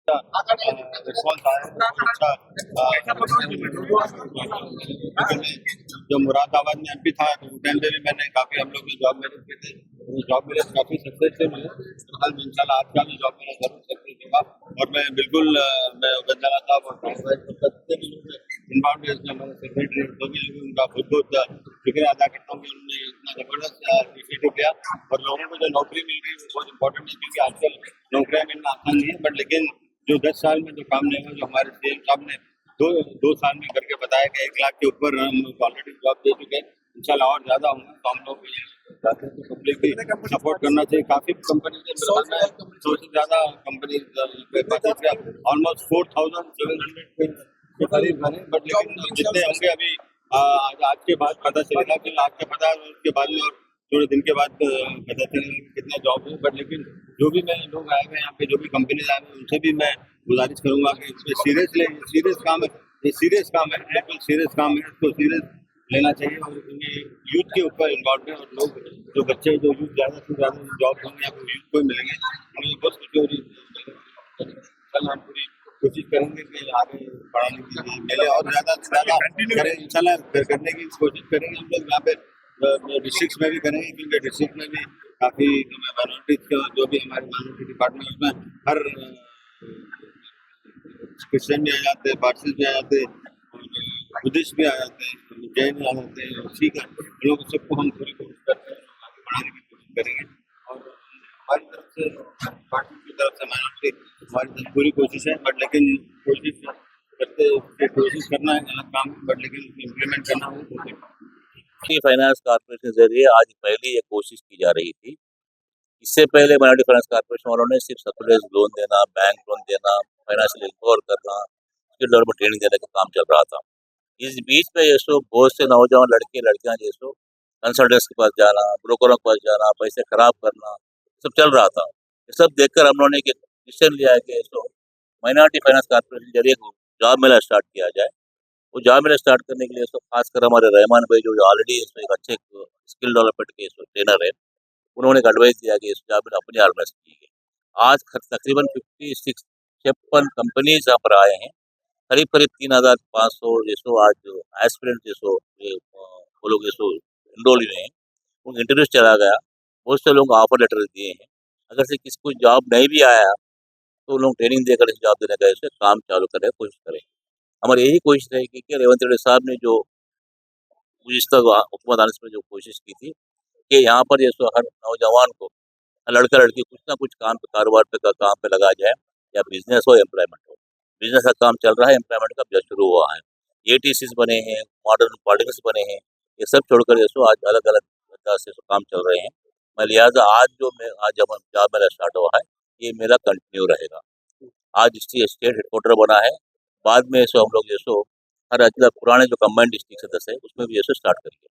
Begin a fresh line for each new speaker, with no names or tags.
Response आया है, बहुत अच्छा। जो मुरादाबाद में एमपी था तो उस टाइम पे भी मैंने काफी हम लोग जॉब मेरे पे थे, जॉब मेरे काफी सक्सेसफुल हुए। तो कल इंशाल्लाह आज का भी जॉब मेरा जरूर सक्सेस होगा। और मैं बिल्कुल मैं उबैदुल्ला साहब और जितने भी लोग इन्वॉल्व है इसमें, हमारे सेक्रेटरी सभी लोग उनका बहुत बहुत शुक्रिया अदा करता हूँ कि उन्होंने इतना जबरदस्त इनिशिएटिव लिया। और लोगों को जो नौकरी मिल रही है वो बहुत इंपॉर्टेंट है, क्योंकि आजकल नौकरियां मिलना आसान नहीं है। बट लेकिन जो 10 साल में जो काम नहीं हुआ, जो हमारे सीएम साहब ने दो दो साल में करके बताया कि 1 लाख के ऊपर हम ऑलरेडी जॉब दे चुके हैं, इंशाल्लाह और ज्यादा होंगे। तो हम लोग चाहते हैं कि पब्लिक भी सपोर्ट करना चाहिए। काफी कंपनी ने 100 से ज्यादा कंपनी ऑलमोस्ट 4700 के करीब बने। बट लेकिन जितने होंगे अभी आज के बाद पता चलेगा, फिर आज के पता उसके बाद में और थोड़े दिन के बाद पता चलेगा कि कितना जॉब है। बट लेकिन जो भी मैं लोग आए हुए यहाँ पे, जो भी कंपनी आए हुए, उनसे भी मैं गुजारिश करूंगा कि इसमें सीरियस काम है। ये सीरियस काम है, बिल्कुल सीरियस काम है, इसको सीरियस लेना चाहिए। और ये यूथ के ऊपर इन्वॉल्व है। और लोग जो बच्चे जो यूथ ज़्यादा से ज़्यादा जॉब होंगे या यूथ को मिलेंगे, उन्हें बहुत खुशी हो रही है। कल हम पूरी कोशिश करेंगे कि आगे बढ़ाने के लिए मिले और ज़्यादा से ज़्यादा करें, इंशाल्लाह करने की कोशिश करेंगे। हम लोग यहाँ पे डिस्ट्रिक्ट में भी करेंगे, क्योंकि डिस्ट्रिक्ट में भी काफ़ी माइनॉरिटीज का जो भी हमारे माइनॉरिटी डिपार्टमेंट उसमें हर क्रिश्चियन भी आ जाते हैं, पार्सी भी आ जाते हैं, और बुद्धिस्ट भी आ जाते हैं, जैन भी आ जाते हैं। और ठीक है, हम लोग सबको हम पूरी कोशिश करते हैं, आगे बढ़ाने की कोशिश करेंगे। और हमारी तरफ से, पार्टी की तरफ से, माइनॉरिटी हमारी तरफ पूरी कोशिश है। बट लेकिन कोशिश कोशिश करना है अलग काम, बट लेकिन इम्प्लीमेंट करना वो कोशिश।
फाइनेंस कॉर्पोरेशन के जरिए आज पहली ये कोशिश की जा रही थी। इससे पहले माइनॉरिटी फाइनेंस कॉर्पोरेशन वालों ने सिर्फ सब्सिडाइज लोन देना, बैंक लोन देना, फाइनेंशियल एम्पावर करना, स्किल डेवलपमेंट ट्रेनिंग देने का काम चल रहा था। इस बीच में ये सो बहुत से नौजवान लड़के लड़कियां ये सो कंसल्टेंट्स के पास जाना, ब्रोकरों के पास जाना, पैसे खराब करना, सब चल रहा था। ये सब देखकर हम लोगों ने डिसीजन लिया है कि सो माइनॉरिटी फाइनेंस कॉर्पोरेशन के जरिए जॉब मेला स्टार्ट किया जाए। वो जॉब मेला स्टार्ट करने के लिए तो खासकर हमारे रहमान भाई जो ऑलरेडी इसमें एक अच्छे स्किल डेवलपमेंट के ट्रेनर है, उन्होंने एक एडवाइस दिया कि इस जॉब मेला अपने ऑर्गेनाइज कीजिए। आज तकरीबन 56 कंपनीज यहाँ पर आए हैं। करीब करीब 3500 जैसो आज एस्पिरेंट जैसो वो लोग जैसो इनरोल हुए हैं। उनका इंटरव्यू चला गया, बहुत से लोगों को ऑफर लेटर दिए हैं। अगर से किसी को जॉब नहीं भी आया तो उन लोग ट्रेनिंग देकर इस जॉब देने का ऐसे काम चालू करने की कोशिश करें। हमारी यही कोशिश रहेगी कि रेवंत रेड्डी साहब ने जो इस तक हुकूमत आने से जो कोशिश की थी कि यहाँ पर जैसे हर नौजवान को, लड़का लड़की कुछ ना कुछ काम पे, कारोबार पे काम पे लगा जाए, या बिजनेस हो, एम्प्लॉयमेंट हो। बिजनेस का काम चल रहा है, एम्प्लॉयमेंट का भी शुरू हुआ है। एटीसीज बने हैं, मॉडर्न पॉलिटिक्स बने हैं, ये सब छोड़कर जैसे आज अलग अलग तरह से काम चल रहे हैं। मैं लिहाजा आज जब जॉब मेरा स्टार्ट हुआ है, ये मेरा कंटिन्यू रहेगा। आज स्टेट हेडक्वार्टर बना है, बाद में सो हम लोग जैसो हर अजला पुराने जो कंबाइंड डिस्ट्रिक्ट सदस्य है उसमें भी जैसे स्टार्ट करेंगे।